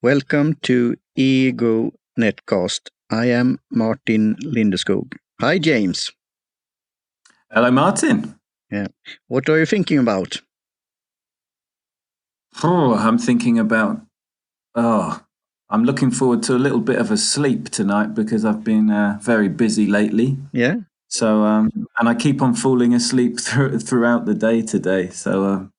Welcome to Ego Netcast. I am Martin Lindeskog. Hi, James. Hello, Martin. Yeah. What are you thinking about? I'm thinking about, I'm looking forward to a little bit of a sleep tonight because I've been very busy lately. Yeah. So, and I keep on falling asleep throughout the day today. So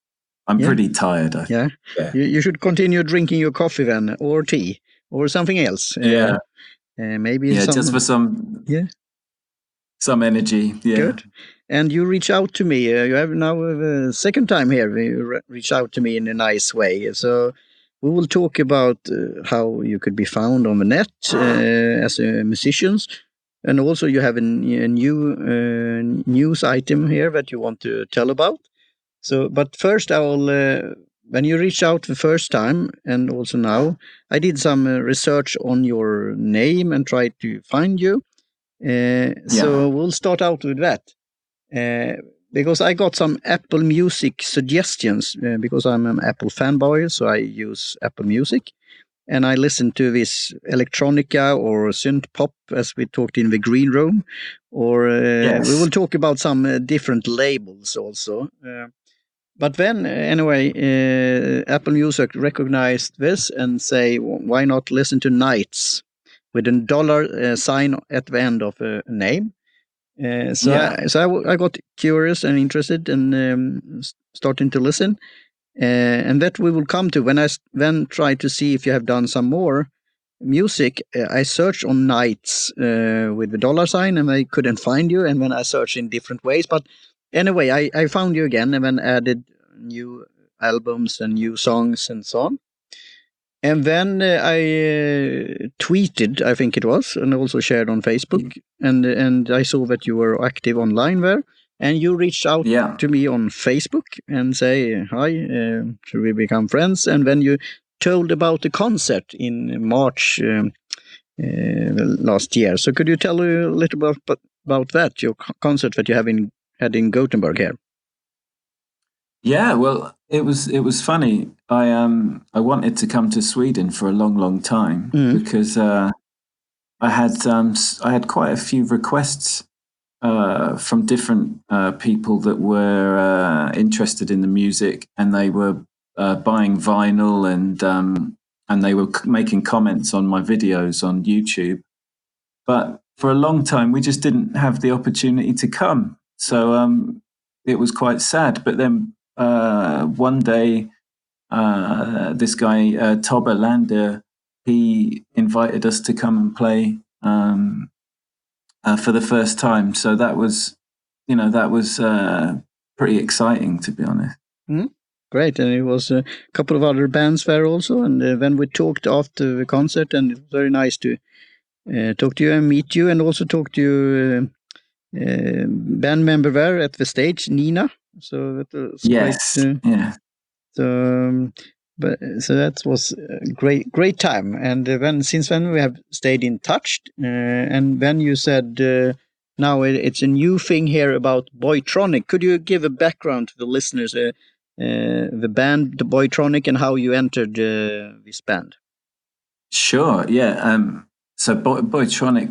I'm pretty tired. Yeah. You should continue drinking your coffee then, or tea, or something else. Maybe just for some energy. Yeah. Good. And you reach out to me. You have now the second time here. You reach out to me in a nice way. So we will talk about how you could be found on the net as a musician. And also you have a new news item here that you want to tell about. So, but first I will, when you reached out the first time and also now, I did some research on your name and tried to find you. So we'll start out with that. Because I got some Apple Music suggestions because I'm an Apple fanboy, so I use Apple Music. And I listen to this electronica or synth pop, as we talked in the green room. Or we will talk about some different labels also. But then, anyway, Apple Music recognized this and say, why not listen to Nights with a dollar sign at the end of a name? So I got curious and interested and starting to listen. And that we will come to when I then try to see if you have done some more music. I searched on Nights with the dollar sign and I couldn't find you. And then I searched in different ways. But anyway, I found you again and then added new albums and new songs and so on. And then I tweeted, I think it was, and also shared on Facebook. And I saw that you were active online there. And you reached out to me on Facebook and say, hi, should we become friends? And then you told about the concert in March last year. So could you tell a little bit about that, your concert that you had in Gothenburg here? Yeah, well, it was funny. I wanted to come to Sweden for a long time because I had quite a few requests from different people that were interested in the music, and they were buying vinyl and they were making comments on my videos on YouTube. But for a long time, we just didn't have the opportunity to come. So it was quite sad. But then one day, this guy, Tobbe Lander, he invited us to come and play for the first time. So that was pretty exciting, to be honest. Great. And it was a couple of other bands there also. And then we talked after the concert, and it was very nice to talk to you and meet you, and also talk to you, band member there at the stage, Nina. So that was great. So that was a great time. And since then we have stayed in touch. And then you said now it's a new thing here about Boytronic. Could you give a background to the listeners, the band, the Boytronic, and how you entered this band? Sure. Yeah. So Boytronic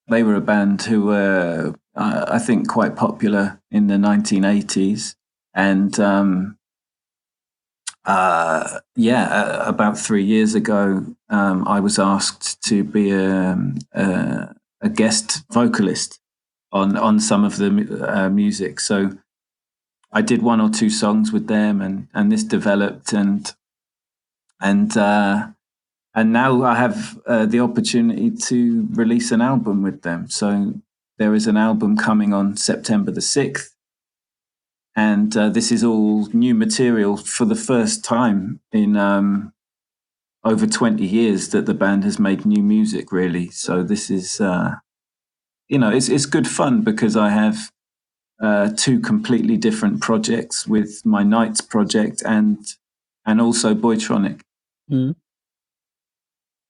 they were a band who were, I think, quite popular in the 1980s. And about 3 years ago, I was asked to be a guest vocalist on some of the music. So I did 1 or 2 songs with them, and this developed, and now I have the opportunity to release an album with them. So there is an album coming on September the 6th. And this is all new material for the first time in over 20 years that the band has made new music, really. So this is, it's good fun because I have 2 completely different projects with my Nights project and also Boytronic.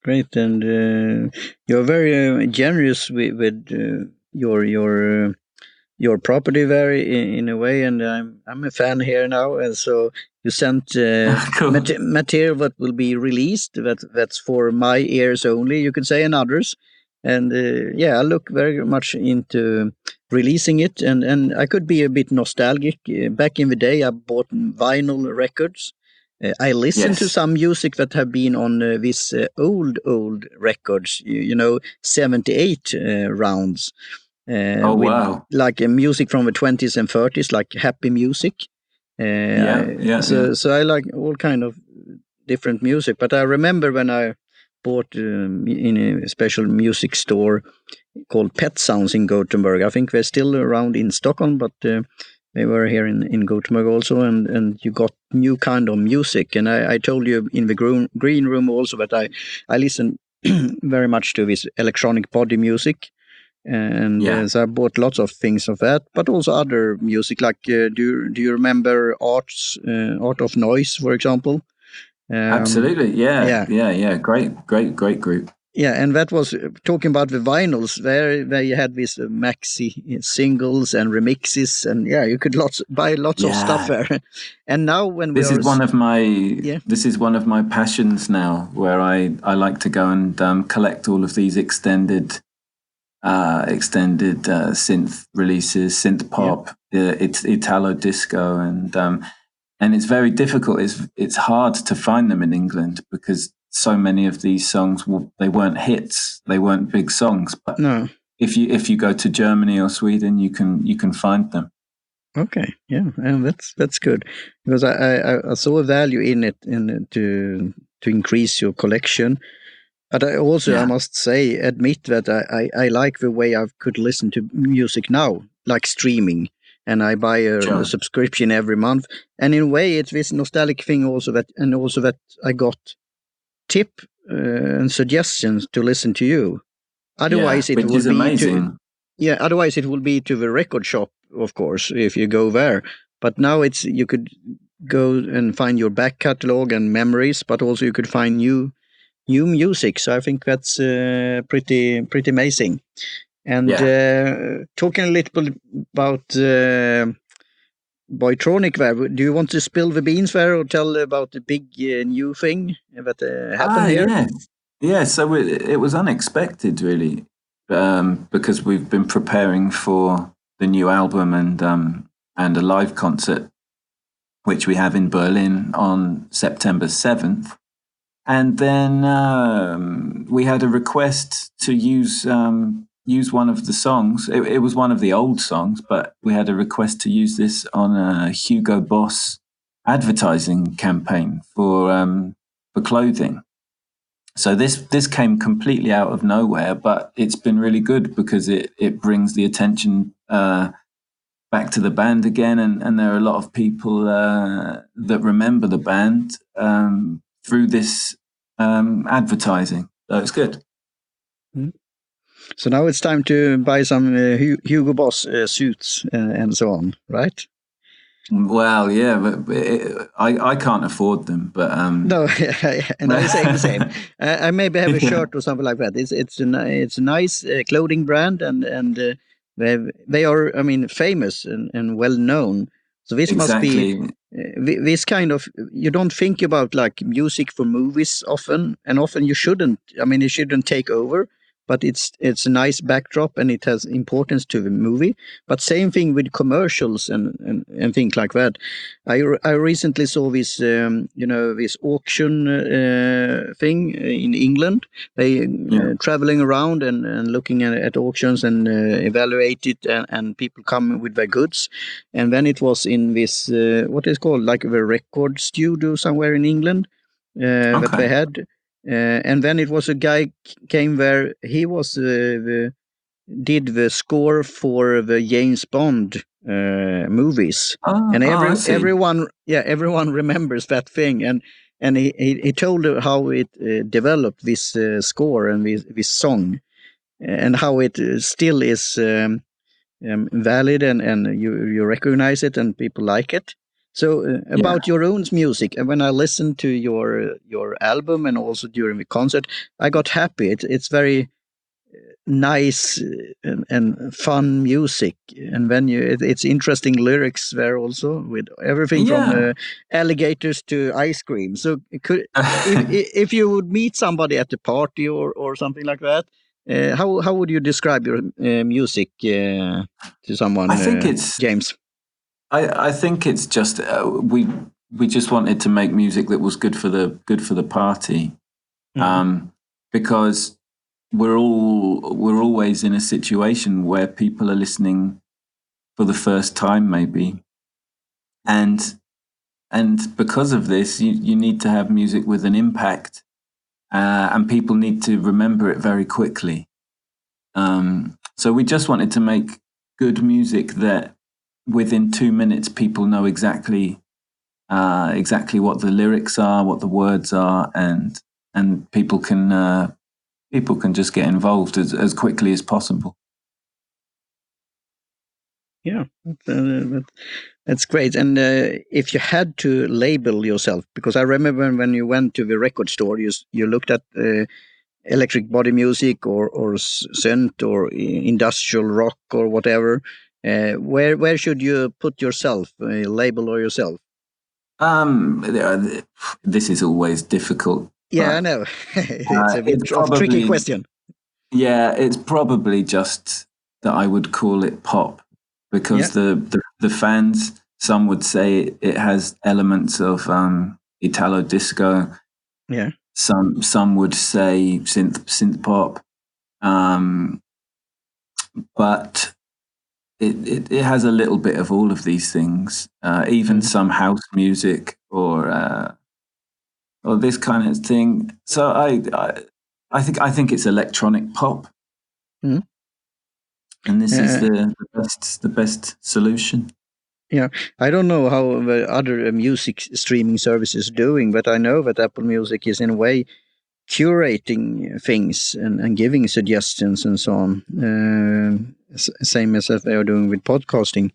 Great. And you're very generous with your property there in a way, and I'm a fan here now, and so you sent Cool. material that will be released. That's for my ears only, you could say, and others. And I look very much into releasing it. And I could be a bit nostalgic. Back in the day, I bought vinyl records. I listen to Yes. some music that have been on these old records, 78 rounds, with Wow. like music from the 20s and 30s, like happy music. Yeah. Yeah. So I like all kind of different music. But I remember when I bought in a special music store called Pet Sounds in Gothenburg. I think they're still around in Stockholm, but they were here in Gothenburg also, and you got new kind of music. And I told you in the green room also that I listen very much to this electronic body music. And Yeah. so I bought lots of things of that, but also other music. Like, do you remember Art of Noise, for example? Absolutely. Yeah, Yeah. Great group. yeah, and that was talking about the vinyls, where you had these maxi singles and remixes, and you could buy lots of stuff Yeah. there. And now when we This are is one of my passions now, where I like to go and collect all of these extended synth releases, synth pop, it's Italo disco, and it's very difficult. It's hard to find them in England because so many of these songs they weren't hits, they weren't big songs. But no, if you go to Germany or Sweden, you can find them. okay, yeah, and that's good, because I saw a value in it, to increase your collection. But I also, I must say, admit that I like the way I could listen to music now, like streaming, and I buy a subscription every month. And in a way, it's this nostalgic thing also that I got tip and suggestions to listen to you. Otherwise, it which will is be amazing. otherwise it will be to the record shop, of course, if you go there. But now you could go and find your back catalog and memories, but also you could find new music. So I think that's pretty amazing. And talking a little bit about Boytronic there, do you want to spill the beans there, or tell about the big new thing that happened here? Yeah. So it was unexpected, really, because we've been preparing for the new album and a live concert, which we have in Berlin on September 7th. And then we had a request to use one of the songs. It was one of the old songs, but we had a request to use this on a Hugo Boss advertising campaign for clothing. So this came completely out of nowhere, but it's been really good because it brings the attention back to the band again, and there are a lot of people that remember the band through this advertising. So it's good. So now it's time to buy some Hugo Boss suits and so on, right? Well, yeah, but I can't afford them. But no, and I'm saying the same. I maybe have a shirt or something like that. It's a nice clothing brand, and they are, I mean, famous and well known. So this must be this kind of, you don't think about like music for movies often, and often you shouldn't. I mean, you shouldn't take over, but it's a nice backdrop and it has importance to the movie. But same thing with commercials and things like that. I recently saw this this auction thing in England. They traveling around and looking at auctions and evaluate it, and people come with their goods. And then it was in this what is called like the record studio somewhere in England that they had. And then it was a guy came there. He was did the score for the James Bond movies, and everyone remembers that thing. And he told how it developed this score and this song, and how it still is valid, and you recognize it and people like it. So about your own music, and when I listened to your album and also during the concert, I got happy. It's very nice and fun music, and when it's interesting lyrics there also, with everything from alligators to ice cream. So if you would meet somebody at a party or something like that, how would you describe your music to someone, I think it's James? I think it's just we just wanted to make music that was good for the party, because we're always in a situation where people are listening for the first time, maybe, and because of this, you need to have music with an impact, and people need to remember it very quickly. So we just wanted to make good music that within 2 minutes people know exactly what the lyrics are, what the words are, and people can just get involved as quickly as possible. Yeah, that's great. And if you had to label yourself, because I remember when you went to the record store, you looked at electric body music or synth or industrial rock or whatever. Where should you put yourself, label or yourself? This is always difficult. Yeah, I know. It's a bit of a tricky question. Yeah, it's probably just that I would call it pop, because the fans, some would say it has elements of Italo disco. Yeah. Some would say synth pop, but it has a little bit of all of these things. Even some house music or this kind of thing. So I think it's electronic pop, and this is the best solution. Yeah, I don't know how the other music streaming services are doing, but I know that Apple Music is in a way curating things and giving suggestions and so on. Same as they are doing with podcasting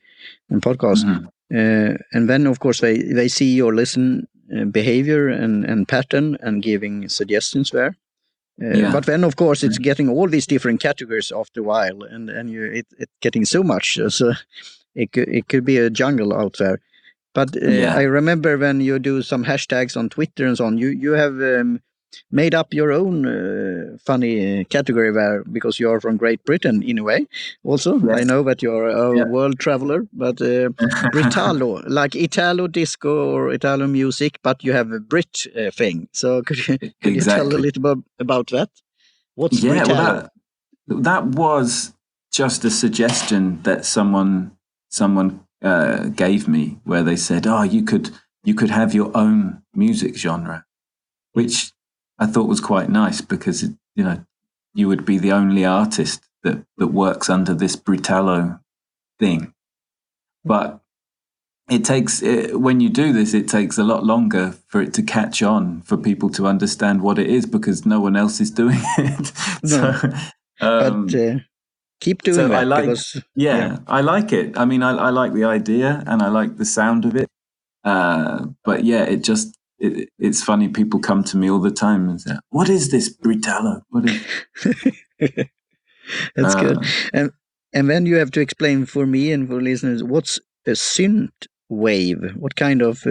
and podcasts. And then, of course, they see your listen behavior and pattern and giving suggestions there. But then, of course, it's getting all these different categories after a while, and it's getting so much. So it could be a jungle out there. But I remember when you do some hashtags on Twitter and so on, you have made up your own funny category there, because you are from Great Britain in a way. Also, I know that you're a world traveler, but Britalo, like Italo disco or Italo music, but you have a Brit thing. So could you tell a little bit about that? What's Britalo? Well, that was just a suggestion that someone gave me, where they said, "Oh, you could have your own music genre," which I thought was quite nice, because you would be the only artist that works under this Britalo thing. But when you do this, it takes a lot longer for it to catch on, for people to understand what it is, because no one else is doing it. But keep doing that. I like it. I mean, I like the idea and I like the sound of it. But it's funny. People come to me all the time and say, "What is this Britalo? What is?" That's good. And then you have to explain for me and for listeners, what's a synthwave? What kind of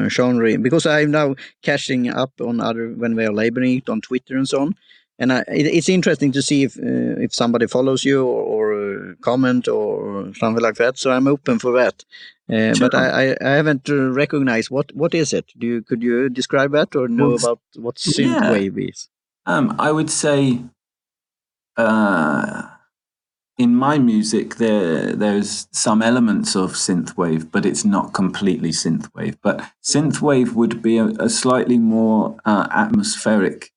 genre? Because I'm now catching up on when they are labeling it on Twitter and so on. And it's interesting to see if somebody follows you or comment or something like that. So I'm open for that. Sure. But I haven't recognized what is it. Could you describe that, or know about what synthwave is? I would say in my music there's some elements of synthwave, but it's not completely synthwave. But synthwave would be a slightly more atmospheric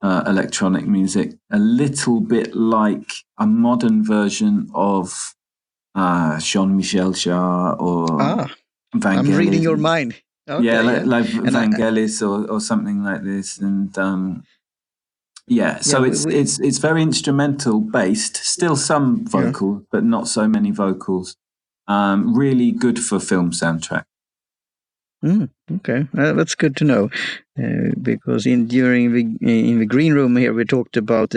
electronic music, a little bit like a modern version of Jean-Michel Jarre or Vangelis. I'm reading your mind. Okay, like Vangelis or something like this, and so it's very instrumental based, still some vocals, but not so many vocals. Really good for film soundtrack. Okay, that's good to know, because in the green room here we talked about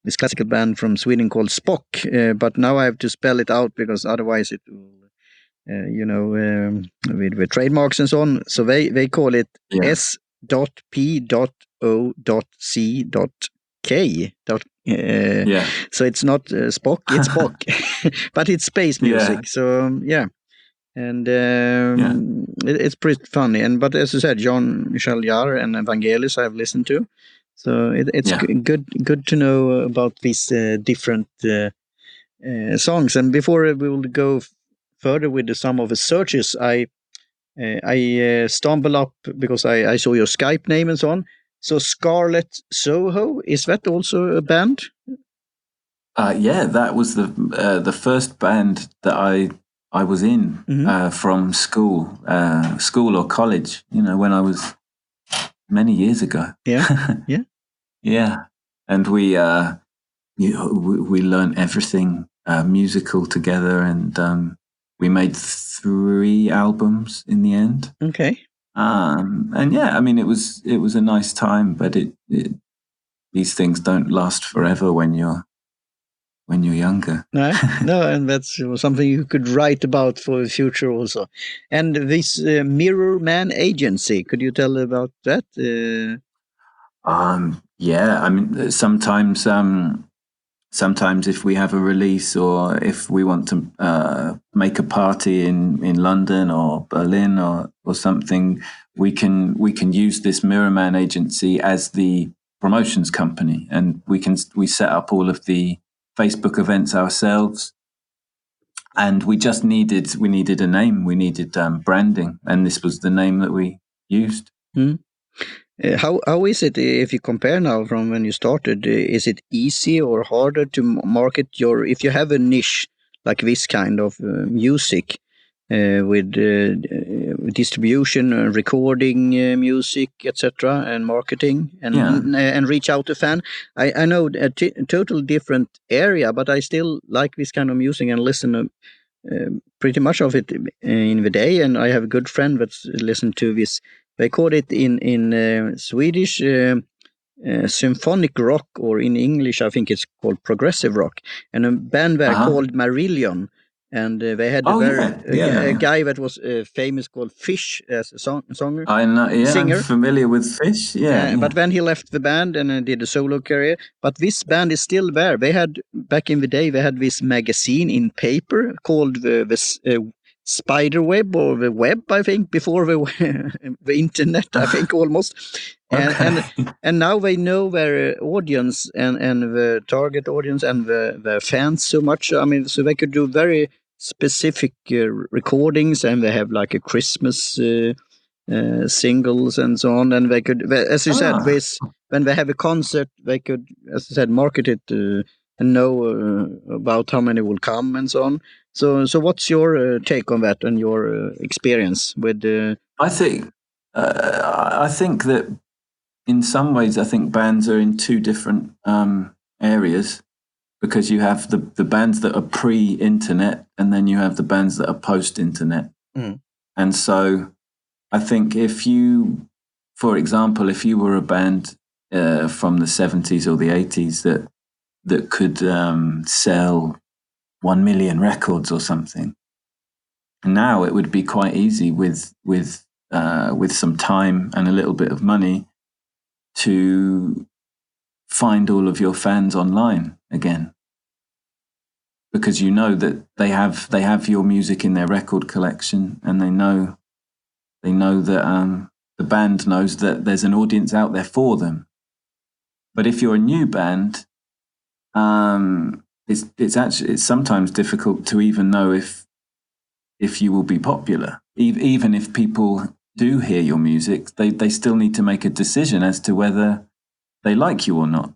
this classical band from Sweden called S.P.O.C K, but now I have to spell it out because otherwise it will, with trademarks and so on. So they call it S.P.O.C.K. So it's not S.P.O.C, it's S.P.O.C, but it's space music. So and it's pretty funny. But as you said, Michel, Jarre, and Vangelis I've listened to. So it's good to know about these different songs. And before we will go further with some of the searches, I stumbled up because I saw your Skype name and so on. So Scarlet Soho, is that also a band? That was the first band that I was in from school or college. When I was many years ago. Yeah, and we learned everything musical together, and we made 3 albums in the end. Okay. And I mean, it was a nice time, but these things don't last forever when you're younger. No, and that's something you could write about for the future also. And this Mirrorman Agency, could you tell about that? I mean, sometimes if we have a release or if we want to make a party in London or Berlin or something, we can use this Mirrorman Agency as the promotions company, and we set up all of the Facebook events ourselves. And we needed a name, we needed branding, and this was the name that we used. How is it if you compare now from when you started? Is it easy or harder to market if you have a niche like this kind of music with distribution, recording music, etc., and marketing and reach out to fan? I know a total different area, but I still like this kind of music and listen pretty much of it in the day. And I have a good friend that's listened to this. They call it in Swedish symphonic rock, or in English I think it's called progressive rock. And a band there called Marillion, and they had a guy that was famous called Fisk as a songer. I know, singer. I'm familiar with Fisk. But then he left the band and did a solo career. But this band is still there. They had back in the day they had this magazine in paper called the Spiderweb, or the web, I think, before the internet, I think, almost. And now they know their audience and the target audience and the fans so much. I mean, so they could do very specific recordings, and they have like a Christmas singles and so on. And they could, as you said, when they have a concert, they could, as I said, market it and know about how many will come and so on. So what's your take on that and your experience with? I think that in some ways, I think bands are in 2 different areas, because you have the bands that are pre-internet, and then you have the bands that are post-internet. And so I think for example, if you were a band from the 70s or the 80s that could sell 1 million records or something, now it would be quite easy with some time and a little bit of money to find all of your fans online again, because you know that they have your music in their record collection, and they know that the band knows that there's an audience out there for them. But if you're a new band, it's sometimes difficult to even know if you will be popular. Even if people do hear your music, they still need to make a decision as to whether they like you or not.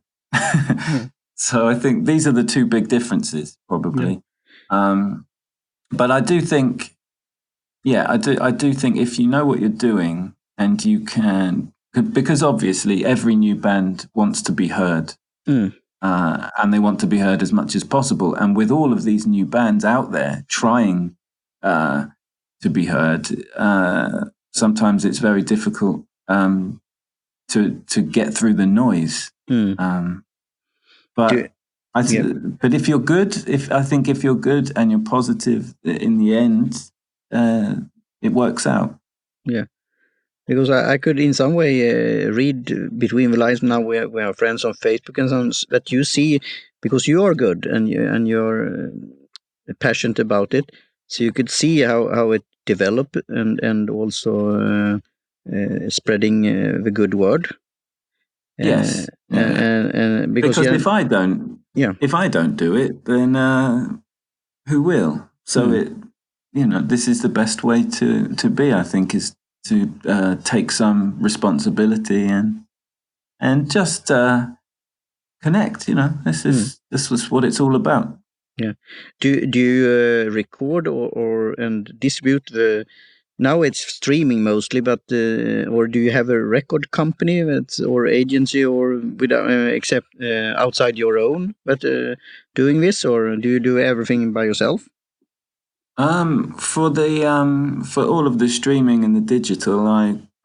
So I think these are the 2 big differences, probably. But I do think, I do think if you know what you're doing, and you can, because obviously every new band wants to be heard. And they want to be heard as much as possible. And with all of these new bands out there trying to be heard, sometimes it's very difficult to get through the noise. But But if you're good, I think if you're good and you're positive, in the end, it works out. Yeah, because I could in some way read between the lines. Now we are friends on Facebook and so that you see, because you are good and you're passionate about it, so you could see how it developed and also spreading the good word. Yes, and because if I don't, do it, then who will? So this is the best way to be. I think is to take some responsibility and just connect. This was what it's all about. Yeah. Do you record or and distribute the? Now it's streaming mostly, but or do you have a record company or agency or without except outside your own, but doing this, or do you do everything by yourself? For all of the streaming and the digital,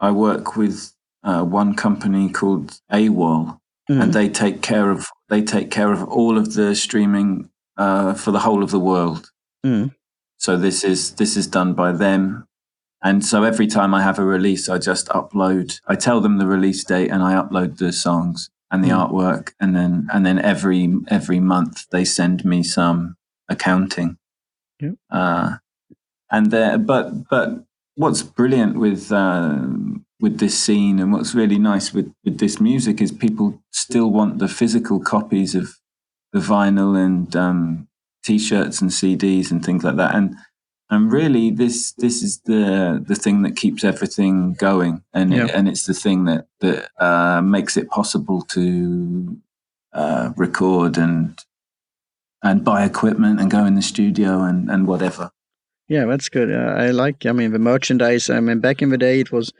I work with one company called AWOL, and they take care of all of the streaming for the whole of the world. So this is done by them. And so every time I have a release, I just upload. I tell them the release date, and I upload the songs and the artwork, and then every month they send me some accounting. But what's brilliant with this scene, and what's really nice with this music, is people still want the physical copies of the vinyl and T-shirts and CDs and things like that, and really this is the thing that keeps everything going, and it's the thing that makes it possible to record and buy equipment and go in the studio and whatever. Yeah, that's good. I mean, the merchandise. I mean, back in the day, it was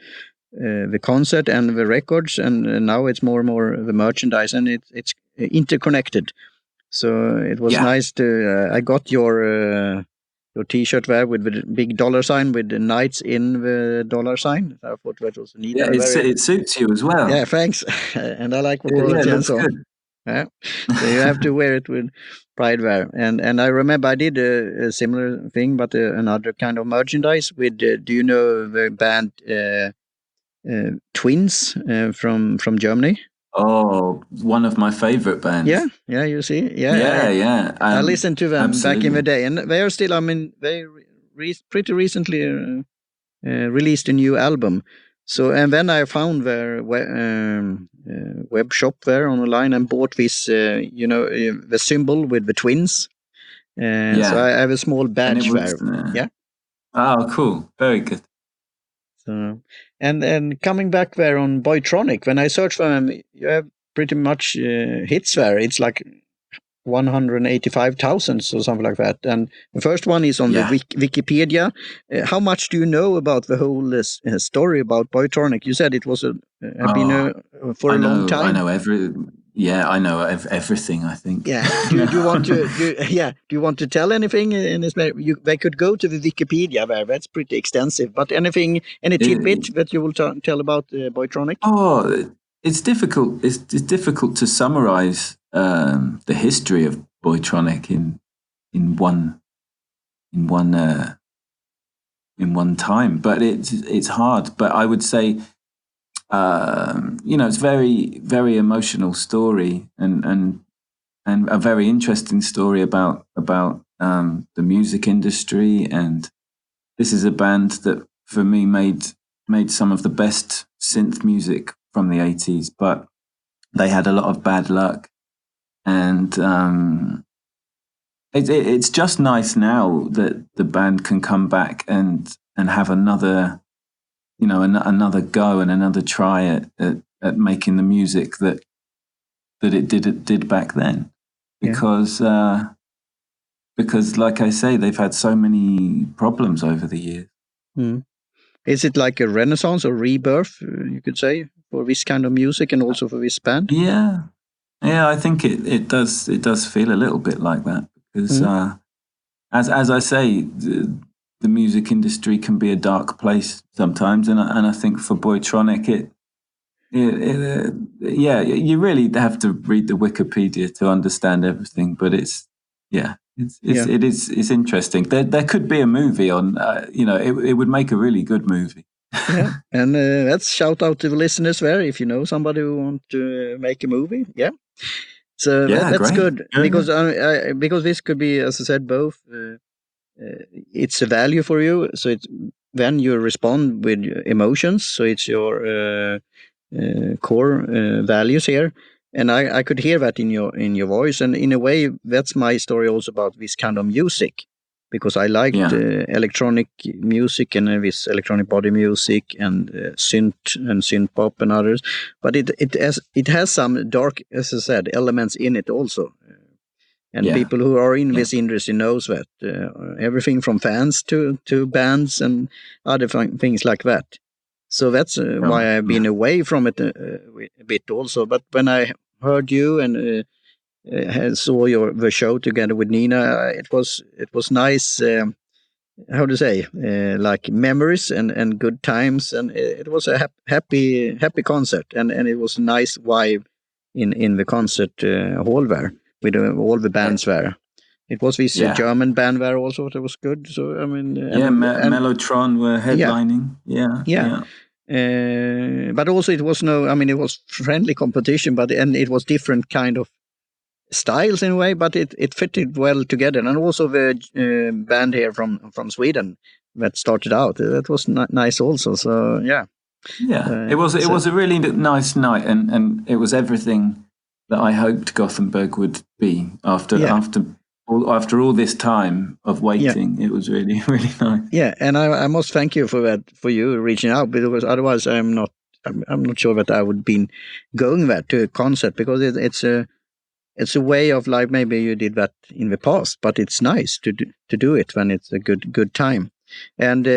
the concert and the records, and now it's more and more the merchandise, and it's interconnected. So it was nice to. I got your T-shirt there with the big dollar sign with the knights in the dollar sign. I thought that was neat. Yeah, it suits you as well. Yeah, thanks. And I like the quality and so on. Yeah, so you have to wear it with pride there. And I remember I did a similar thing, but another kind of merchandise with. Do you know the band Twins from Germany? Oh, one of my favorite bands. Yeah, you see, yeah. I listened to them back in the day, and they are still. I mean, they pretty recently released a new album. So, and then I found their web shop there online and bought this, the symbol with the twins. So I have a small badge there. Yeah. Oh, cool. Very good. So, and coming back there on Boytronic, when I search for them, you have pretty much hits there. It's like 185,000 or something like that. And the first one is on the Wikipedia. How much do you know about the whole story about Boytronic? You said it was for a long time. I know I know everything, I think. Yeah. Do you want to? Do you want to tell anything? They could go to the Wikipedia there. That's pretty extensive. But any tidbit that you will tell about Boytronic? Oh, it's difficult. It's difficult to summarize the history of Boytronic in one time, but it's hard. But I would say, it's very, very emotional story and a very interesting story about the music industry. And this is a band that for me made some of the best synth music from the 80s, but they had a lot of bad luck. And it's just nice now that the band can come back and have another, another go and another try at making the music that it did back then. Because like I say, they've had so many problems over the years. Is it like a renaissance or rebirth, you could say, for this kind of music and also for this band? Yeah, I think it does feel a little bit like that, because as I say, the music industry can be a dark place sometimes, and I think for Boytronic Yeah, you really have to read the Wikipedia to understand everything. But it's interesting. There could be a movie on. It would make a really good movie. Yeah, and let's shout out to the listeners there if you know somebody who want to make a movie. Yeah, so that's great. good because because this could be, as I said, both. It's a value for you, so it's when you respond with emotions. So it's your core values here, and I could hear that in your voice, and in a way, that's my story also about this kind of music. Because I liked electronic music and this electronic body music and synth and synth pop and others, but it has some dark, as I said, elements in it also. And people who are in this industry knows that everything from fans to bands and other things like that. So that's why I've been away from it a bit also. But when I heard you and saw the show together with Nina, it was nice. How to say, like memories and good times, and it was a happy concert, and it was a nice vibe in the concert hall there with all the bands there. It was this German band there also that was good. So I mean, Mellotron were headlining. Yeah. But also it was it was friendly competition, but it was different kind of styles in a way, but it fitted well together. And also the band here from Sweden that started out, that was nice also. So it was a really nice night, and it was everything that I hoped Gothenburg would be after all this time of waiting. It was really, really nice. Yeah, and I must thank you for that, for you reaching out, because otherwise I'm not sure that I would been going there to a concert, because it's a way of life. Maybe you did that in the past, but it's nice to do it when it's a good time. And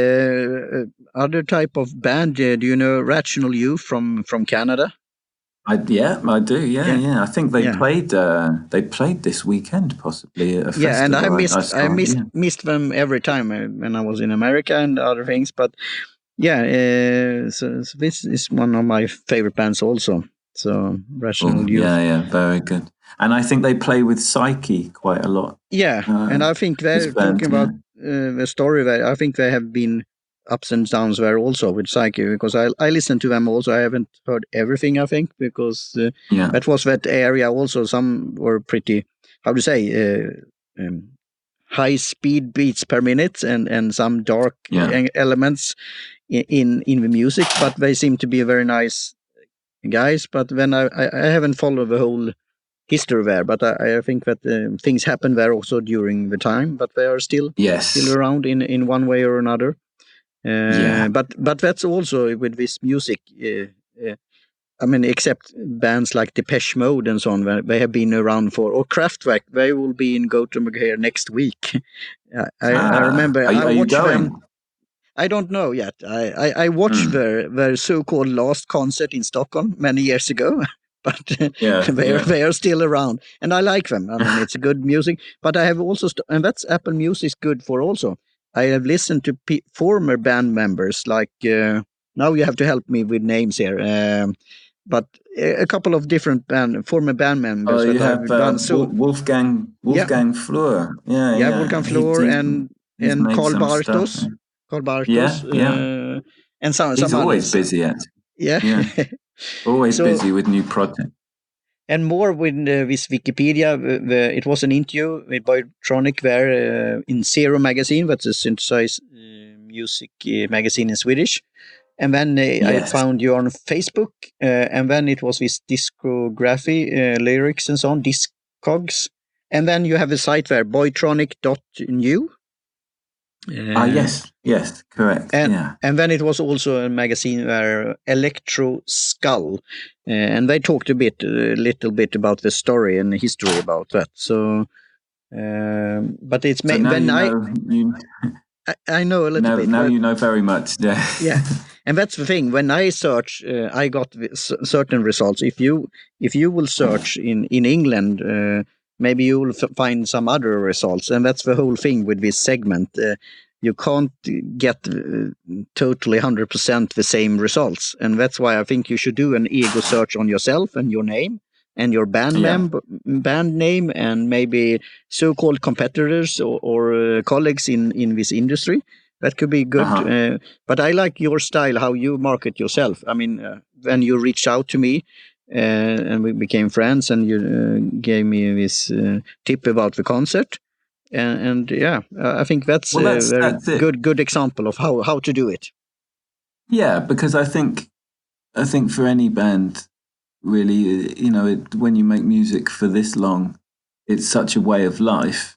other type of band, do you know Rational Youth from Canada? I do. Yeah. I think they played. They played this weekend, possibly at a festival. Yeah, and I missed them every time when I was in America and other things. But so this is one of my favorite bands also. So Rational Youth. Yeah, very good. And I think they play with Psyche quite a lot. Yeah, and I think they're talking about the story there. I think they have been ups and downs there also with Psyche, because I listened to them also. I haven't heard everything, I think, because that was that area also. Some were pretty, how to say, high speed beats per minute and some dark elements in the music, but they seem to be very nice guys. But then I haven't followed the whole history there, but I think that things happen there also during the time, but they are still around in one way or another. But that's also with this music. Except bands like Depeche Mode and so on, they have been around or Kraftwerk. They will be in Gothenburg here next week. I remember. Are you going? I don't know yet. I watched their so-called last concert in Stockholm many years ago. But they are still around, and I like them. It's good music. But I have also, and that's Apple Music's good for also. I have listened to former band members, like now you have to help me with names here. But a couple of different former band members. Oh, you have done Wolfgang Flür. Wolfgang Flür and Carl Bartos. Carl Bartos. And some He's always others. busy, actually. Yeah. Always busy with new projects. And more with this Wikipedia, it was an interview with Boytronic there in Zero magazine, that's a synthesized music magazine in Swedish. And then I found you on Facebook, and then it was this discography, lyrics and so on, Discogs. And then you have a site there, boytronic.new. Yes, correct. And then it was also a magazine where Electro Skull, and they talked a little bit about the story and the history about that. So, but it's I know a little bit. Now you know very much. Yeah, and that's the thing. When I search, I got certain results. If you will search in England. Maybe you will find some other results, and that's the whole thing with this segment. you can't get totally 100% the same results. And that's why I think you should do an ego search on yourself and your name and your band name, and maybe so-called competitors or colleagues in this industry. That could be good. But I like your style, how you market yourself. I mean, when you reached out to me and we became friends, and you gave me this tip about the concert. And I think that's a very good example of how to do it. Yeah, because I think for any band, really, when you make music for this long, it's such a way of life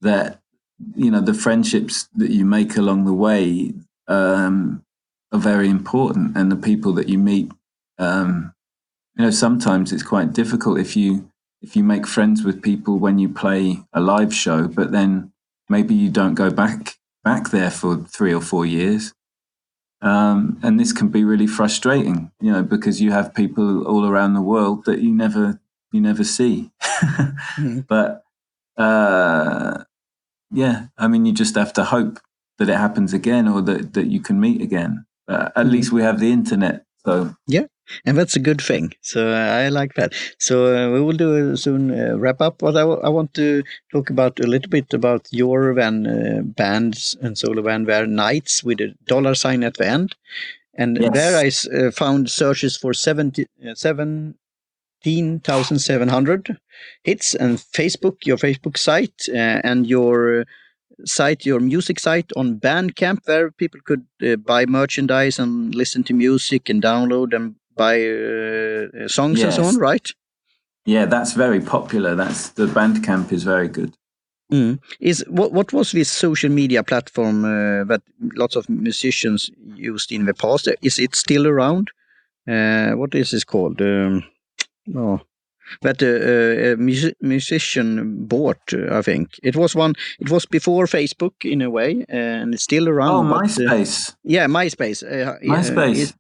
that, the friendships that you make along the way are very important, and the people that you meet, sometimes it's quite difficult if you make friends with people when you play a live show, but then maybe you don't go back there for 3 or 4 years. And this can be really frustrating, because you have people all around the world that you never see. Mm-hmm. But I mean, you just have to hope that it happens again, or that you can meet again. At least we have the internet. So yeah, and that's a good thing. So I like that. So we will do soon wrap up. But I want to talk about a little bit about your bands and solo band were nights with a $ at the end. And there I found searches for 17,700 hits, and your Facebook site and your music site on Bandcamp, where people could buy merchandise and listen to music and download and buy songs and so on, right? Yeah, that's very popular. The Bandcamp is very good. What was this social media platform that lots of musicians used in the past? Is it still around? What is this called? That a musician bought, I think. It was before Facebook in a way, and it's still around. Oh, MySpace. MySpace. MySpace.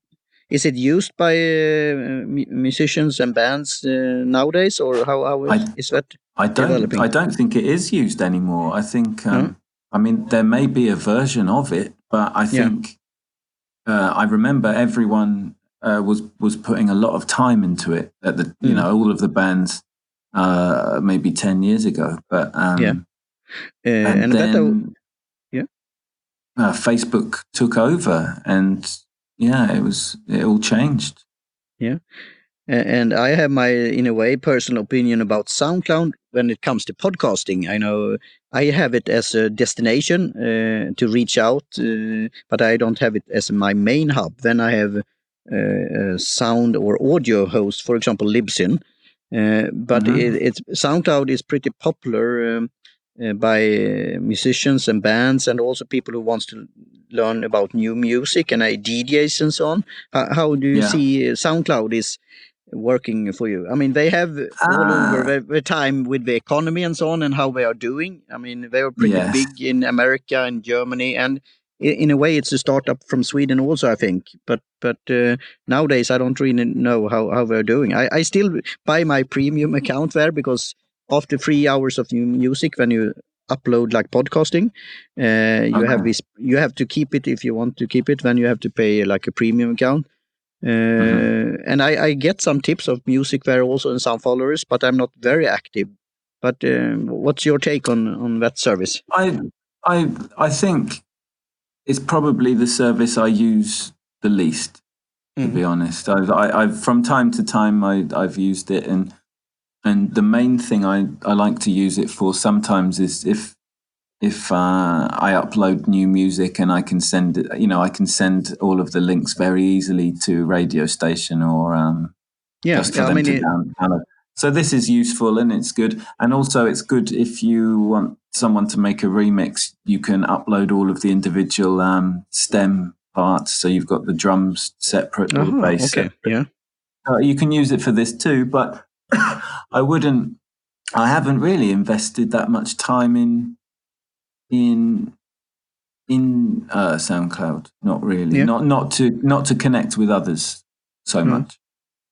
Is it used by musicians and bands nowadays, or how is that developing? I don't think it is used anymore. I think, I mean, there may be a version of it, but I think I remember everyone was putting a lot of time into it at the all of the bands maybe 10 years ago. But and then Facebook took over, and it all changed. Yeah. And I have my, in a way, personal opinion about SoundCloud when it comes to podcasting. I know I have it as a destination to reach out, but I don't have it as my main hub. Then I have a sound or audio host, for example, Libsyn. But SoundCloud is pretty popular by musicians and bands, and also people who wants to learn about new music and DJs and so on. How do you see SoundCloud is working for you? I mean, they have all over the time with the economy and so on, and how they are doing. I mean, they are pretty big in America and Germany, and in a way it's a startup from Sweden also, I think. But nowadays I don't really know how they're doing. I still buy my premium account there, because after 3 hours of new music, when you upload like podcasting, you have to keep it. If you want to keep it, then you have to pay like a premium account. And I get some tips of music there also, and some followers, but I'm not very active. But what's your take on that service? I think it's probably the service I use the least, to be honest. I've from time to time I've used it, and the main thing I like to use it for sometimes is if I upload new music, and I can send it, I can send all of the links very easily to radio station or just for them to download. So this is useful and it's good. And also it's good if you want someone to make a remix, you can upload all of the individual stem parts. So you've got the drums separate or the bass separate. Yeah. You can use it for this too, but I haven't really invested that much time in SoundCloud. Not really. Not to connect with others so much.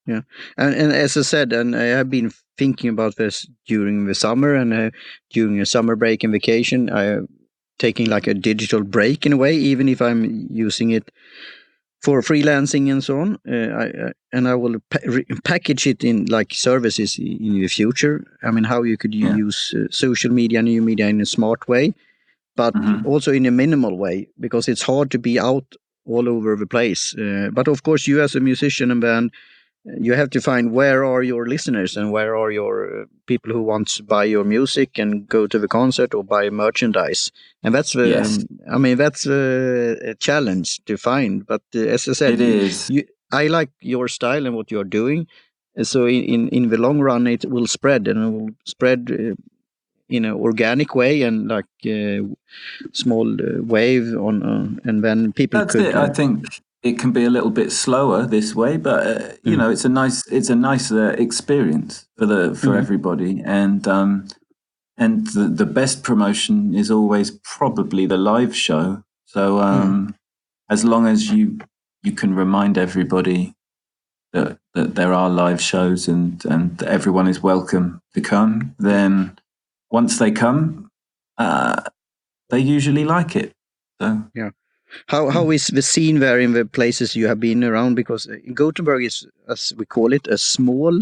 Yeah, and as I said, and I have been thinking about this during the summer, and during a summer break and vacation, taking like a digital break in a way, even if I'm using it for freelancing and so on. I will package it in like services in the future. I mean, how you could use social media, new media in a smart way, but also in a minimal way, because it's hard to be out all over the place. But of course, you as a musician and band, you have to find where are your listeners and where are your people who want to buy your music and go to the concert or buy merchandise. And that's that's a challenge to find. But as I said, it is. I like your style and what you're doing. So in the long run, it will spread, and it will spread in an organic way and like small wave on, and then people That's could. it. I think it can be a little bit slower this way, but you know, it's a nice experience for everybody, and the best promotion is always probably the live show. So as long as you can remind everybody that there are live shows and everyone is welcome to come, then once they come, they usually like it. So yeah. How is the scene there in the places you have been around? Because Gothenburg is, as we call it, a small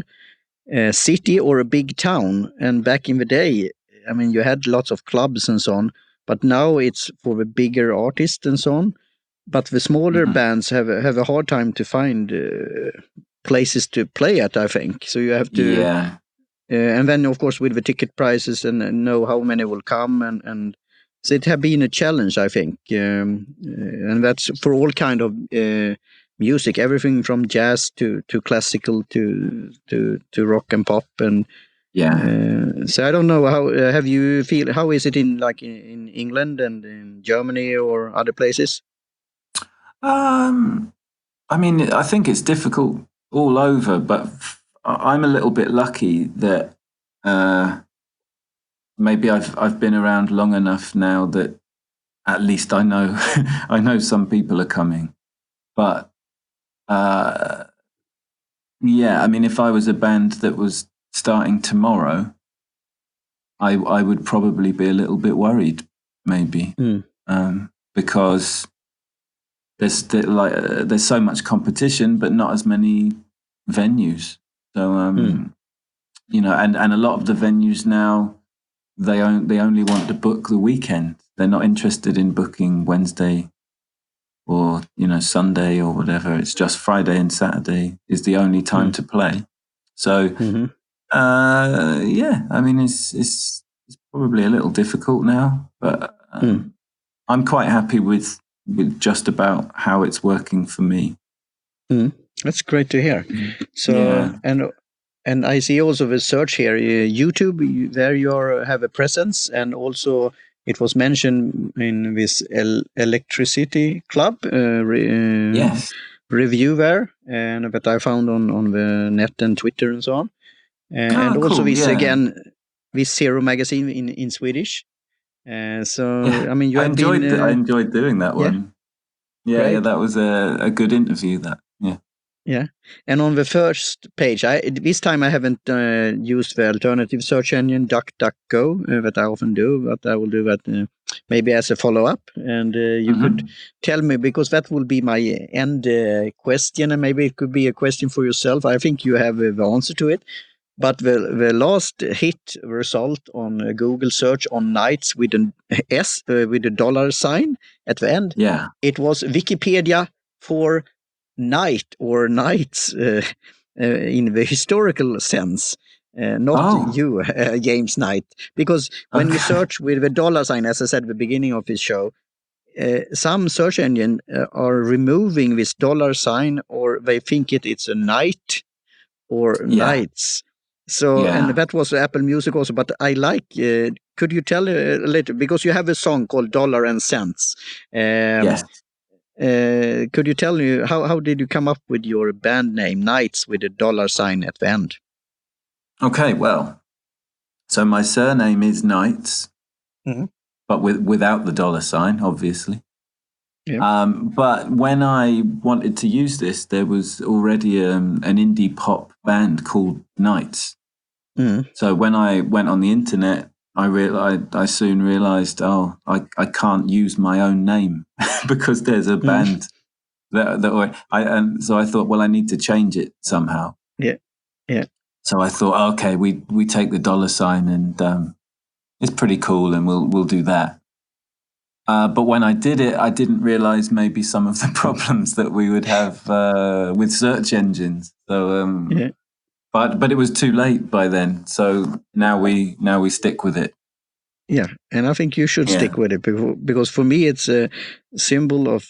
city or a big town. And back in the day, I mean, you had lots of clubs and so on. But now it's for the bigger artists and so on. But the smaller bands have a hard time to find places to play at, I think. So you have to... Yeah. And then, of course, with the ticket prices and know how many will come and so it has been a challenge, I think, and that's for all kind of music, everything from jazz to classical to rock and pop, and so I don't know how have you feel. How is it in England and in Germany or other places? I mean, I think it's difficult all over, but I'm a little bit lucky that. Maybe I've been around long enough now that at least I know I know some people are coming. But I mean, if I was a band that was starting tomorrow, I would probably be a little bit worried, maybe, because there's so much competition, but not as many venues. So you know, and a lot of the venues now, they only want to book the weekend. They're not interested in booking Wednesday or, you know, Sunday or whatever. It's just Friday and Saturday is the only time to play. So, I mean, it's probably a little difficult now, but I'm quite happy with just about how it's working for me. That's great to hear. So, and I see also the search here, YouTube, there you have a presence, and also it was mentioned in this Electricity Club review there, and that I found on the net and Twitter and so on. And also this again, this Zero magazine in Swedish. So, I mean, you I enjoyed doing that one. Yeah, that was a good interview, that. Yeah, and on the first page, this time I haven't used the alternative search engine DuckDuckGo that I often do, but I will do that maybe as a follow-up. And you could tell me, because that will be my end question, and maybe it could be a question for yourself. I think you have the answer to it. But the last hit result on Google search on nights with an S, with a dollar sign at the end, it was Wikipedia for night or nights in the historical sense, not you, James Knight. Because when you search with the dollar sign, as I said at the beginning of this show, some search engine are removing this dollar sign, or they think it's a night or nights. So, and that was Apple Music also, but I like, could you tell a little, because you have a song called Dollar and Cents. Yes. Could you tell me how did you come up with your band name Nights with a dollar sign at the end? Okay, well, so my surname is Knights, but without the dollar sign, obviously. Yeah. But when I wanted to use this, there was already an indie pop band called Knights. So when I went on the internet I soon realized, I can't use my own name because there's a band and so I thought, well, I need to change it somehow. Yeah. So I thought, okay, we take the $, and it's pretty cool, and we'll do that. But when I did it, I didn't realize maybe some of the problems that we would have with search engines. So, but it was too late by then. So now we stick with it. Yeah, and I think you should stick with it because for me it's a symbol of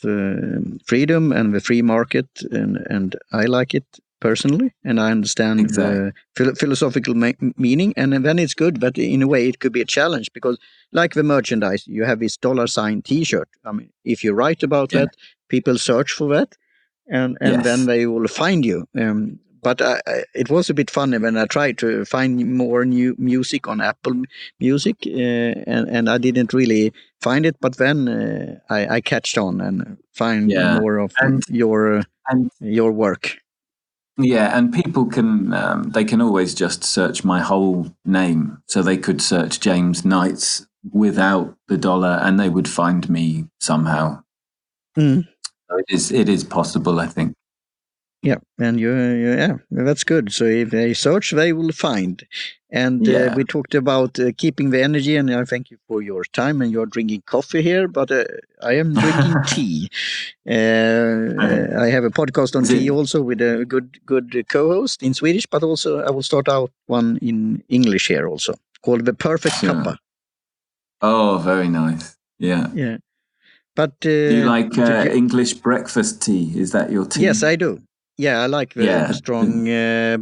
freedom and the free market, and I like it personally, and I understand the philosophical meaning, and then it's good, but in a way it could be a challenge because, like the merchandise, you have this $ T-shirt. I mean, if you write about that, people search for that, and then they will find you. But it was a bit funny when I tried to find more new music on Apple Music, and I didn't really find it. But then I catched on and find more of your work. Yeah, and people can they can always just search my whole name, so they could search James Knights without the $, and they would find me somehow. So it is possible, I think. Yeah, and that's good. So if they search, they will find. And we talked about keeping the energy, and I thank you for your time. And you're drinking coffee here, but I am drinking tea. I have a podcast on tea also with a good co-host in Swedish, but also I will start out one in English here also called The Perfect Cuppa. Oh, very nice. Yeah. Yeah. But do you like English breakfast tea? Is that your tea? Yes, I do. Yeah, I like the strong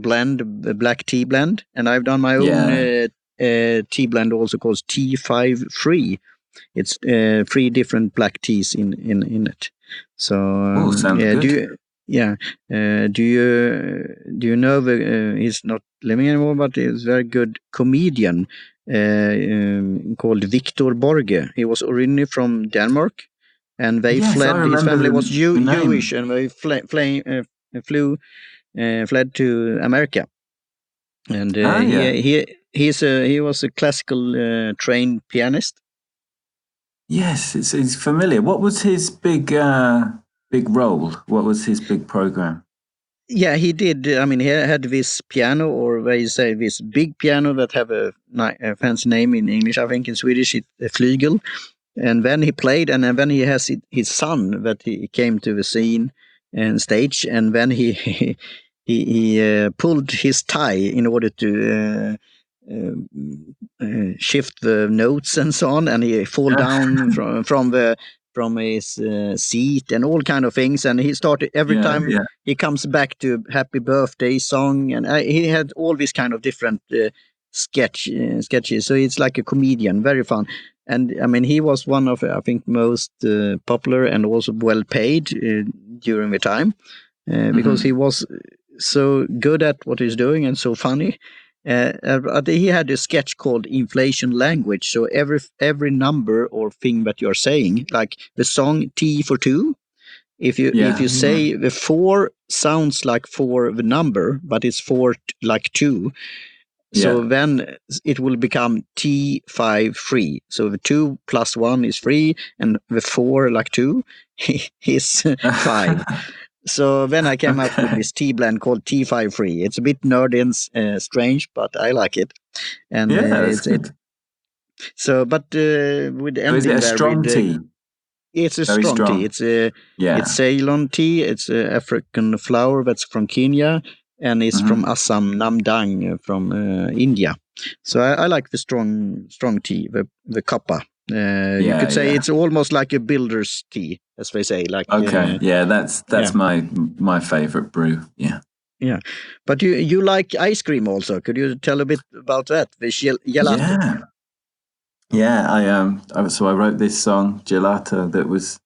blend, the black tea blend, and I've done my own tea blend also called T5 Free. It's 3 different black teas in it. So sounds good. Do you know he's not living anymore, but he's a very good comedian called Victor Borge. He was originally from Denmark. And they fled. His family was Jewish, and they fled to America. And he was a classical trained pianist. Yes, it's familiar. What was his big role? What was his big program? Yeah, he did. I mean, he had this piano, or they say this big piano that have a fancy name in English. I think in Swedish it's a flygel. And then he played, and then he has his son that he came to the scene and stage, and then he pulled his tie in order to shift the notes and so on, and he fall down from his seat and all kind of things. And he started every time he comes back to Happy Birthday song, and he had all these kind of different sketches. So it's like a comedian, very fun. And I mean, he was one of, I think, most popular and also well paid during the time because he was so good at what he's doing and so funny. He had a sketch called Inflation Language. So every number or thing that you're saying, like the song T for 2, if you say the 4 sounds like 4 the number, but it's 4 like 2. So then it will become T5 free. So the 2 plus 1 is 3, and the 4 like 2 is 5. So then I came up with this tea blend called T5 free. It's a bit nerdy and strange, but I like it. And it's it. So, but with ending is it a strong tea? It's a strong tea. It's Ceylon tea. It's African flower that's from Kenya. And it's from Assam, Namdang, from India. So I like the strong tea, the cuppa. You could say it's almost like a builder's tea, as they say. Like that's my favorite brew. Yeah, but you like ice cream also. Could you tell a bit about that? The gelato. So I wrote this song Gelato that was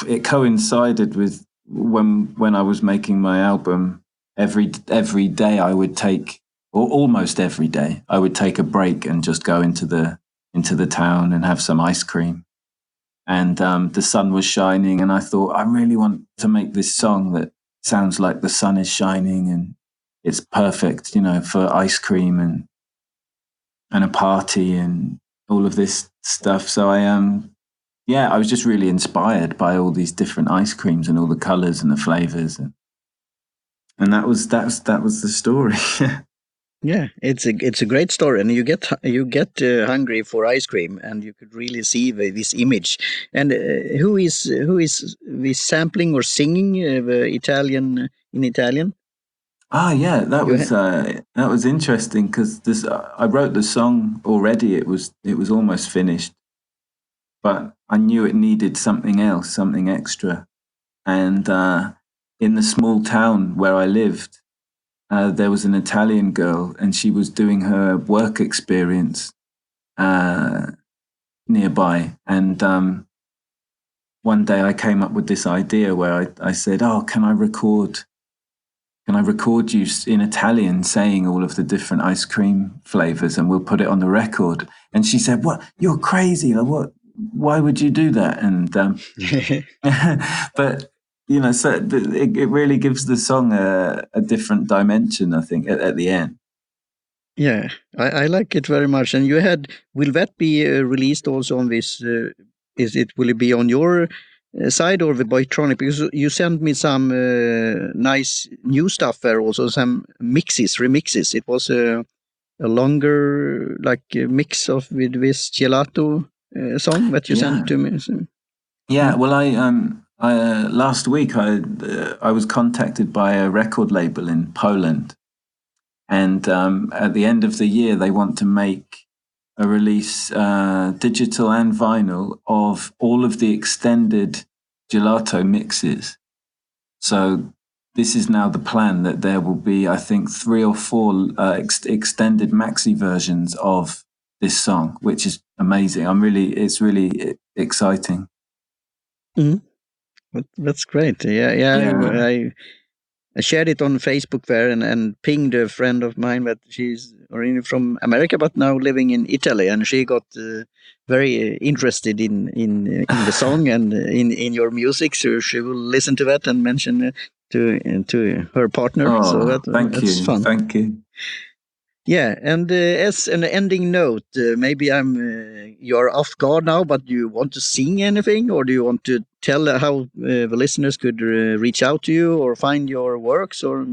it coincided with when I was making my album. Every day I would take, or almost every day I would take a break and just go into the town and have some ice cream. And the sun was shining, and I thought, I really want to make this song that sounds like the sun is shining and it's perfect, for ice cream. a party and all of this stuff. So I was just really inspired by all these different ice creams and all the colors and the flavors, and that was the story. Yeah, it's a great story, and you get hungry for ice cream, and you could really see this image. And who is this sampling or singing the Italian in Italian? Yeah, You that was interesting because this I wrote the song already. It was almost finished, but I knew it needed something else, something extra. And in the small town where I lived, there was an Italian girl, and she was doing her work experience nearby. And one day I came up with this idea where I said, "Oh, can I record you in Italian saying all of the different ice cream flavors, and we'll put it on the record?" And she said, "What? You're crazy! Like, what? Why would you do that?" And but so it really gives the song a different dimension, I think, at the end. Yeah, I like it very much. And will that be released also on this? Will it be on your side or the Boytronic? Because you sent me some nice new stuff there, also some remixes. It was a longer mix of with this gelato song that you sent to me. So, yeah, well, I last week I was contacted by a record label in Poland. And at the end of the year, they want to make a release, digital and vinyl, of all of the extended gelato mixes. So this is now the plan, that there will be, I think, 3 or 4 extended maxi versions of this song, which is amazing. It's really exciting. Mm-hmm. That's great. Yeah. I shared it on Facebook there and pinged a friend of mine that she's originally from America but now living in Italy, and she got very interested in the song and in your music. So she will listen to that and mention to her partner. Oh, so that's fun. Thank you. Yeah, and as an ending note, maybe you're off guard now, but do you want to sing anything, or do you want to tell how the listeners could reach out to you or find your works, or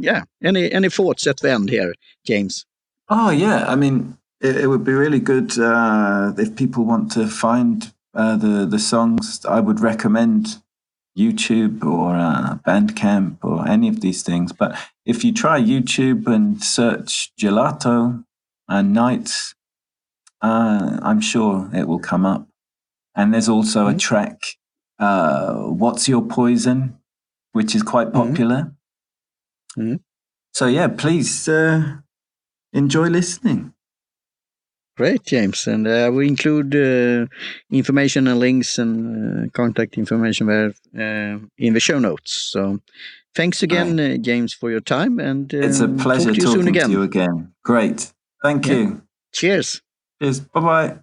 any thoughts at the end here, James? Oh yeah, I mean, it would be really good if people want to find the songs. I would recommend YouTube or Bandcamp or any of these things. But if you try YouTube and search Gelato and Nights, I'm sure it will come up. And there's also a track, What's Your Poison, which is quite popular. Mm-hmm. So yeah, please enjoy listening. Great, James. And we include information and links and contact information there in the show notes. So thanks again, James, for your time. And it's a pleasure talking to you again. Great. Thank you. Cheers. Cheers. Bye-bye.